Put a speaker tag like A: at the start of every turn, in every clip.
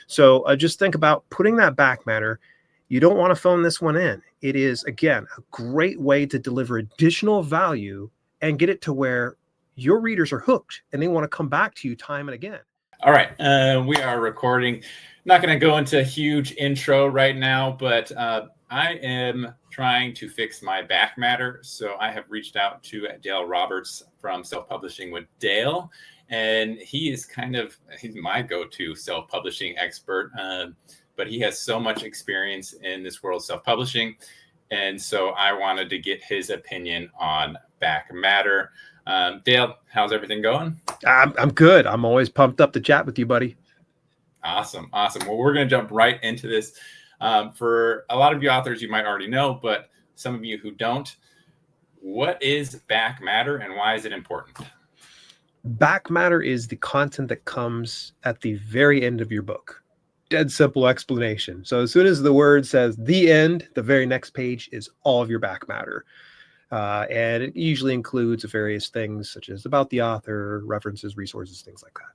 A: So just think about putting that back matter. You don't want to phone this one in. It is, again, a great way to deliver additional value and get it to where your readers are hooked and they want to come back to you time and again.
B: All right, we are recording. Not going to go into a huge intro right now, but I am trying to fix my back matter. So I have reached out to Dale Roberts from Self-Publishing with Dale, and he's my go-to self-publishing expert. But he has so much experience in this world of self-publishing. And so I wanted to get his opinion on back matter. Dale, how's everything going?
A: I'm good. I'm always pumped up to chat with you, buddy.
B: Awesome. Well, we're going to jump right into this. For a lot of you authors, you might already know, but some of you who don't, what is back matter and why is it important?
A: Back matter is the content that comes at the very end of your book. Dead simple explanation. So as soon as the word says the end, the very next page is all of your back matter. And it usually includes various things such as about the author, references, resources, things like that.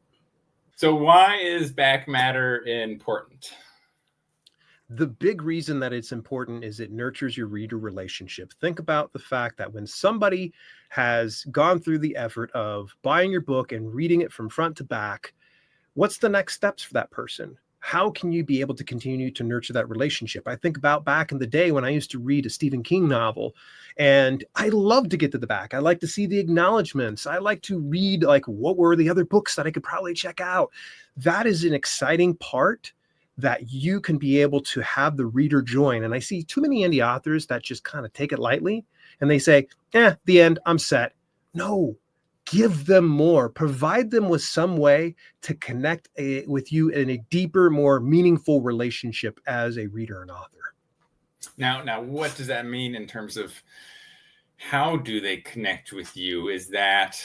B: So why is back matter important?
A: The big reason that it's important is it nurtures your reader relationship. Think about the fact that when somebody has gone through the effort of buying your book and reading it from front to back, what's the next steps for that person? How can you be able to continue to nurture that relationship? I think about back in the day when I used to read a Stephen King novel, and I love to get to the back. I like to see the acknowledgments. I like to read, like, what were the other books that I could probably check out? That is an exciting part that you can be able to have the reader join. And I see too many indie authors that just kind of take it lightly and they say, the end, I'm set. No. Give them more, provide them with some way to connect with you in a deeper, more meaningful relationship as a reader and author.
B: Now, what does that mean in terms of how do they connect with you? Is that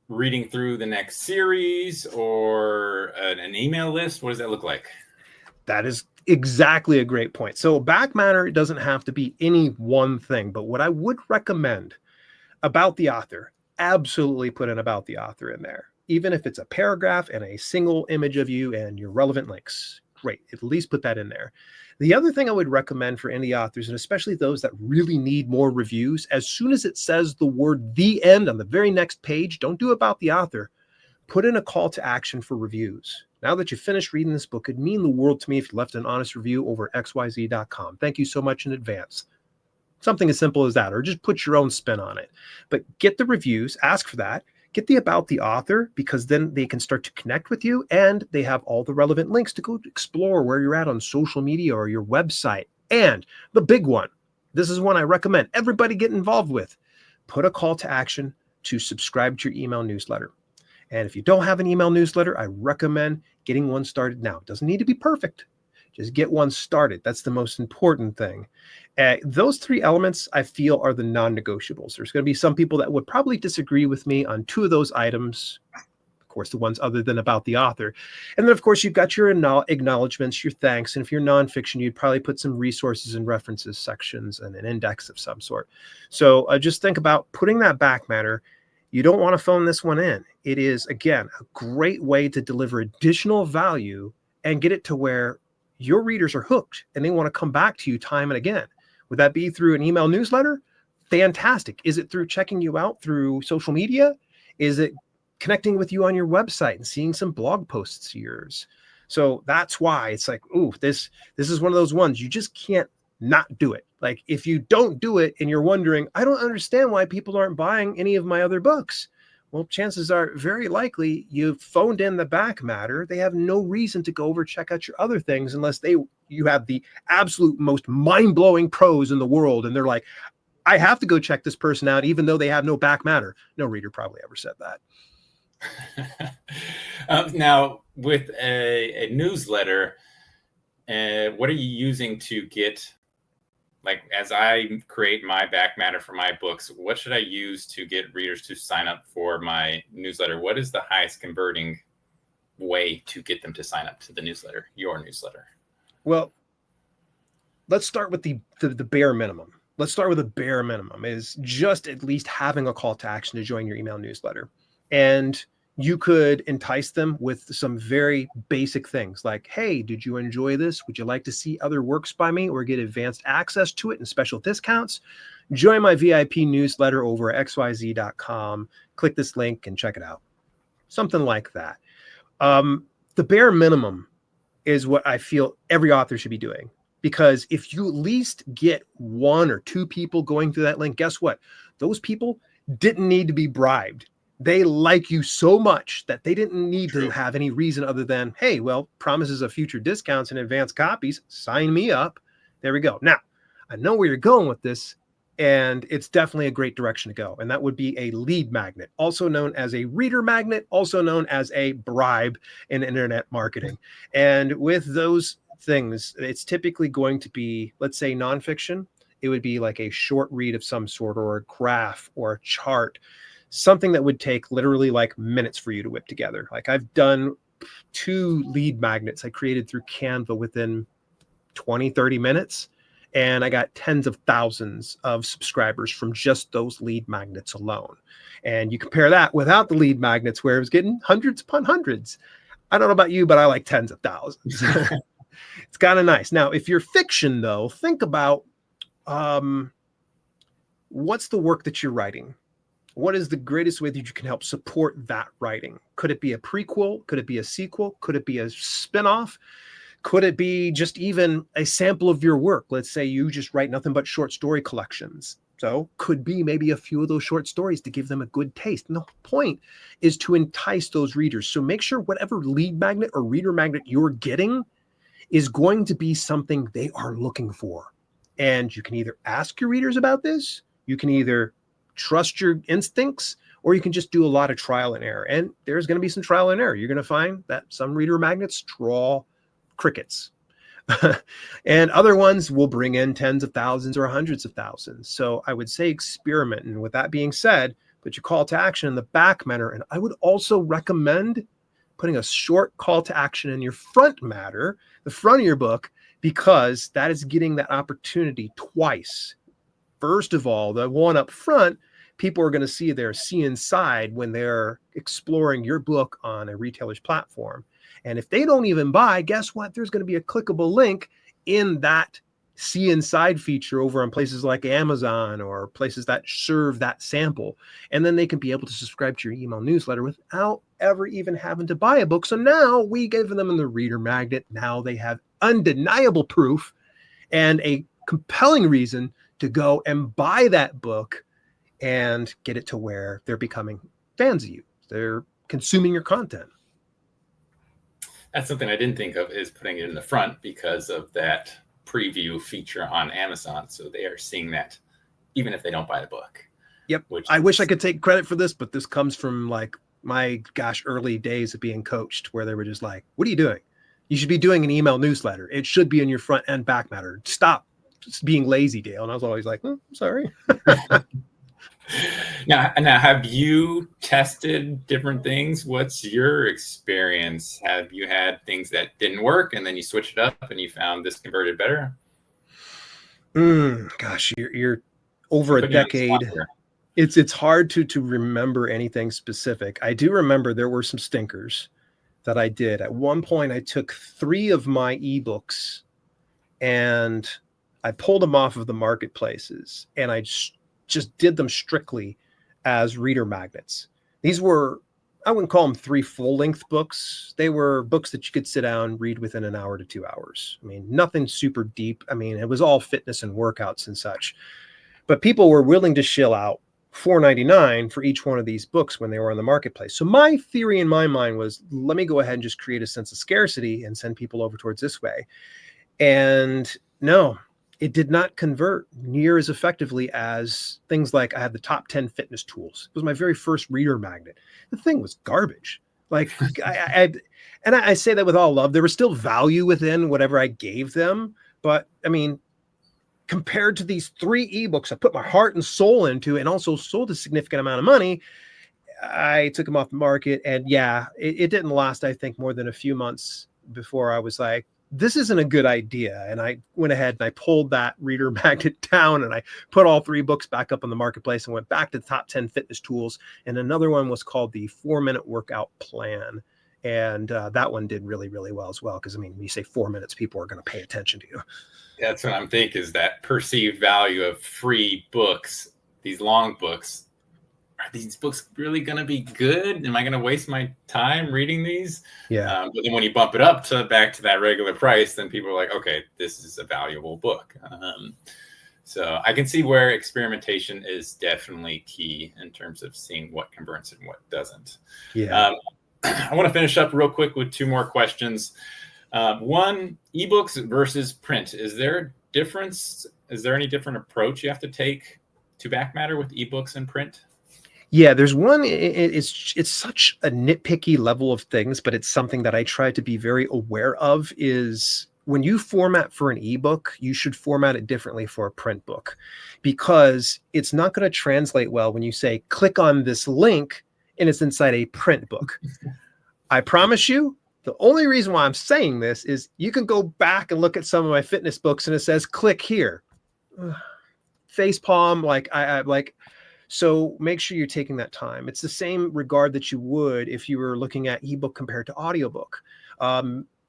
B: reading through the next series or an email list? What does that look like?
A: That is exactly a great point. So back matter doesn't have to be any one thing, but what I would recommend about the author, absolutely put an about the author in there. Even if it's a paragraph and a single image of you and your relevant links, great. At least put that in there. The other thing I would recommend for indie authors, and especially those that really need more reviews, as soon as it says the word the end on the very next page, don't do about the author. Put in a call to action for reviews. Now that you've finished reading this book, it'd mean the world to me if you left an honest review over at xyz.com. Thank you so much in advance. Something as simple as that, or just put your own spin on it. But get the reviews, ask for that, get the about the author, because then they can start to connect with you and they have all the relevant links to go explore where you're at on social media or your website. And the big one, this is one I recommend everybody get involved with. Put a call to action to subscribe to your email newsletter. And if you don't have an email newsletter, I recommend getting one started now. It doesn't need to be perfect. Just get one started. That's the most important thing. Those three elements, I feel, are the non-negotiables. There's going to be some people that would probably disagree with me on two of those items. Of course, the ones other than about the author. And then, of course, you've got your acknowledgments, your thanks. And if you're nonfiction, you'd probably put some resources and references sections and an index of some sort. So just think about putting that back matter. You don't want to phone this one in. It is, again, a great way to deliver additional value and get it to where your readers are hooked and they want to come back to you time and again. Would that be through an email newsletter? Fantastic. Is it through checking you out through social media? Is it connecting with you on your website and seeing some blog posts of yours? So that's why it's like, ooh, this is one of those ones you just can't not do it. Like, if you don't do it and you're wondering, I don't understand why people aren't buying any of my other books. Well, chances are very likely you've phoned in the back matter. They have no reason to go over check out your other things unless you have the absolute most mind-blowing pros in the world. And they're like, I have to go check this person out, even though they have no back matter. No reader probably ever said
B: that. Now, with a newsletter, what are you using to get, like, as I create my back matter for my books, what should I use to get readers to sign up for my newsletter? What is the highest converting way to get them to sign up to the newsletter, your newsletter?
A: Well, let's start with the bare minimum. Let's start with the bare minimum is just at least having a call to action to join your email newsletter. And You could entice them with some very basic things like, hey, did you enjoy this? Would you like to see other works by me or get advanced access to it and special discounts? Join my VIP newsletter over at xyz.com. Click this link and check it out. Something like that. The bare minimum is what I feel every author should be doing. Because if you at least get 1 or 2 people going through that link, guess what? Those people didn't need to be bribed. They like you so much that they didn't need to have any reason other than, hey, well, promises of future discounts and advanced copies, sign me up. There we go. Now, I know where you're going with this, and it's definitely a great direction to go. And that would be a lead magnet, also known as a reader magnet, also known as a bribe in internet marketing. And with those things, it's typically going to be, let's say, nonfiction. It would be like a short read of some sort, or a graph or a chart, something that would take literally like minutes for you to whip together. Like I've done 2 lead magnets I created through Canva within 20, 30 minutes. And I got tens of thousands of subscribers from just those lead magnets alone. And you compare that without the lead magnets where it was getting hundreds upon hundreds. I don't know about you, but I like tens of thousands. It's kind of nice. Now, if you're fiction, though, think about what's the work that you're writing? What is the greatest way that you can help support that writing? Could it be a prequel? Could it be a sequel? Could it be a spinoff? Could it be just even a sample of your work? Let's say you just write nothing but short story collections. So could be maybe a few of those short stories to give them a good taste. And the point is to entice those readers. So make sure whatever lead magnet or reader magnet you're getting is going to be something they are looking for. And you can either ask your readers about this, you can either trust your instincts, or you can just do a lot of trial and error. And there's going to be some trial and error. You're going to find that some reader magnets draw crickets. And other ones will bring in tens of thousands or hundreds of thousands. So I would say experiment. And with that being said, put your call to action in the back matter. And I would also recommend putting a short call to action in your front matter, the front of your book, because that is getting that opportunity twice. First of all, the one up front, people are going to see inside when they're exploring your book on a retailer's platform. And if they don't even buy, guess what? There's going to be a clickable link in that see inside feature over on places like Amazon or places that serve that sample. And then they can be able to subscribe to your email newsletter without ever even having to buy a book. So now we give them the reader magnet. Now they have undeniable proof and a compelling reason to go and buy that book and get it to where they're becoming fans of you. They're consuming your content.
B: That's something I didn't think of, is putting it in the front because of that preview feature on Amazon. So they are seeing that even if they don't buy the book.
A: Yep. I wish I could take credit for this, but this comes from like my early days of being coached, where they were just like, what are you doing? You should be doing an email newsletter. It should be in your front and back matter. Stop just being lazy, Dale. And I was always like, I'm sorry.
B: Now, have you tested different things? What's your experience? Have you had things that didn't work and then you switched it up and you found this converted better?
A: Gosh, you're over a decade. It's hard to remember anything specific. I do remember there were some stinkers that I did. At one point, I took 3 of my ebooks and I pulled them off of the marketplaces, and I just did them strictly as reader magnets. These were, I wouldn't call them 3 full-length books. They were books that you could sit down, read within an hour to 2 hours. I mean, nothing super deep. I mean, it was all fitness and workouts and such. But people were willing to shell out $4.99 for each one of these books when they were on the marketplace. So my theory in my mind was, let me go ahead and just create a sense of scarcity and send people over towards this way. And no, it did not convert near as effectively as things like, I had the top 10 fitness tools. It was my very first reader magnet. The thing was garbage. Like I say that with all love. There was still value within whatever I gave them. But I mean, compared to these 3 ebooks I put my heart and soul into and also sold a significant amount of money, I took them off the market. And yeah, it didn't last, I think, more than a few months before I was like, this isn't a good idea. And I went ahead and I pulled that reader magnet down and I put all 3 books back up on the marketplace and went back to the top 10 fitness tools. And another one was called the 4-Minute Workout Plan. And that one did really, really well as well. Because, I mean, when you say 4 minutes, people are going to pay attention to you.
B: That's what I'm thinking, is that perceived value of free books, these long books. Are these books really going to be good? Am I going to waste my time reading these?
A: Yeah.
B: But then when you bump it up back to that regular price, then people are like, okay, this is a valuable book. So I can see where experimentation is definitely key in terms of seeing what converts and what doesn't.
A: Yeah.
B: I want to finish up real quick with 2 more questions. One, ebooks versus print. Is there a difference? Is there any different approach you have to take to back matter with ebooks and print?
A: Yeah, there's one. It's such a nitpicky level of things, but it's something that I try to be very aware of. Is when you format for an ebook, you should format it differently for a print book, because it's not going to translate well when you say click on this link and it's inside a print book. I promise you, the only reason why I'm saying this is you can go back and look at some of my fitness books and it says click here. Face palm, I like. So make sure you're taking that time. It's the same regard that you would if you were looking at ebook compared to audiobook.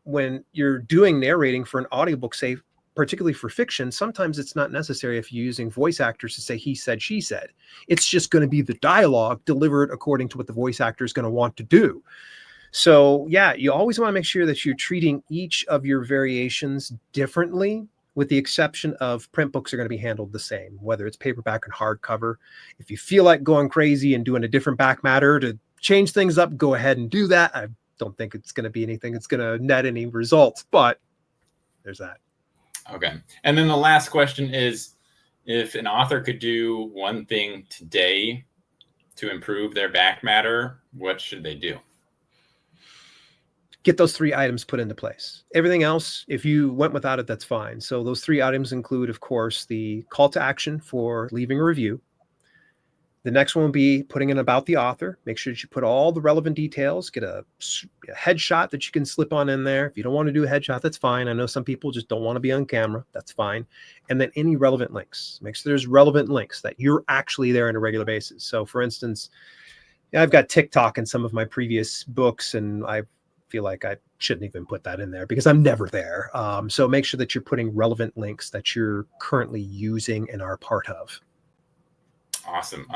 A: When you're doing narrating for an audiobook, say, particularly for fiction, sometimes it's not necessary if you're using voice actors to say he said, she said. It's just going to be the dialogue delivered according to what the voice actor is going to want to do. So yeah, you always want to make sure that you're treating each of your variations differently, with the exception of print books are going to be handled the same, whether it's paperback and hardcover. If you feel like going crazy and doing a different back matter to change things up, go ahead and do that. I don't think it's going to be anything that's going to net any results, but there's that.
B: Okay. And then the last question is, if an author could do one thing today to improve their back matter, what should they do?
A: Get those 3 items put into place. Everything else, if you went without it, that's fine. So those 3 items include, of course, the call to action for leaving a review. The next one will be putting in about the author. Make sure that you put all the relevant details, get a headshot that you can slip on in there. If you don't want to do a headshot, that's fine. I know some people just don't want to be on camera. That's fine. And then any relevant links. Make sure there's relevant links that you're actually there on a regular basis. So for instance, I've got TikTok in some of my previous books, and I feel like I shouldn't even put that in there because I'm never there. So make sure that you're putting relevant links that you're currently using and are part of.
B: Awesome.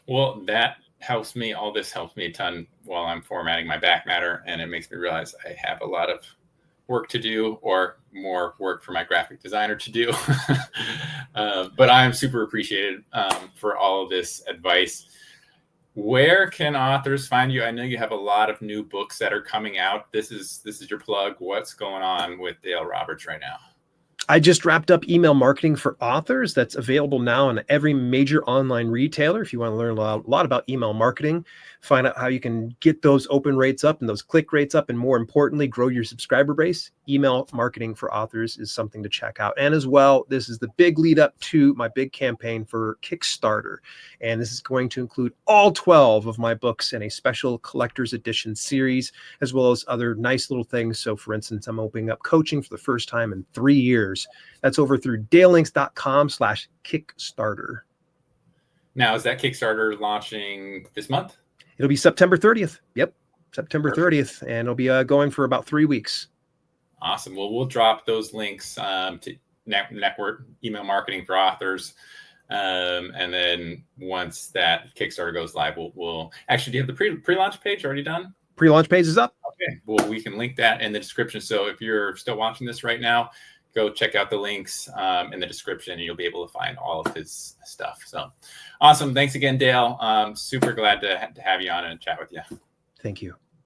B: Well, that helps me. All this helps me a ton while I'm formatting my back matter, and it makes me realize I have a lot of work to do, or more work for my graphic designer to do. But I am super appreciated for all of this advice. Where can authors find you? I know you have a lot of new books that are coming out. This is your plug. What's going on with Dale Roberts right now?
A: I just wrapped up email marketing for authors. That's available now on every major online retailer. If you want to learn a lot about email marketing, find out how you can get those open rates up and those click rates up, and more importantly, grow your subscriber base. Email marketing for authors is something to check out. And as well, this is the big lead up to my big campaign for Kickstarter. And this is going to include all 12 of my books in a special collector's edition series, as well as other nice little things. So for instance, I'm opening up coaching for the first time in 3 years. That's over through dalelinks.com/Kickstarter.
B: Now, is that Kickstarter launching this month?
A: It'll be September 30th. Yep, September
B: Perfect.
A: 30th. And it'll be going for about 3 weeks.
B: Awesome. Well, we'll drop those links to network email marketing for authors. And then once that Kickstarter goes live, we'll actually, do you have the pre-launch page already done?
A: Pre-launch page is up.
B: Okay. Well, we can link that in the description. So if you're still watching this right now, go check out the links in the description, and you'll be able to find all of his stuff. So awesome. Thanks again, Dale. Super glad to have you on and chat with you.
A: Thank you.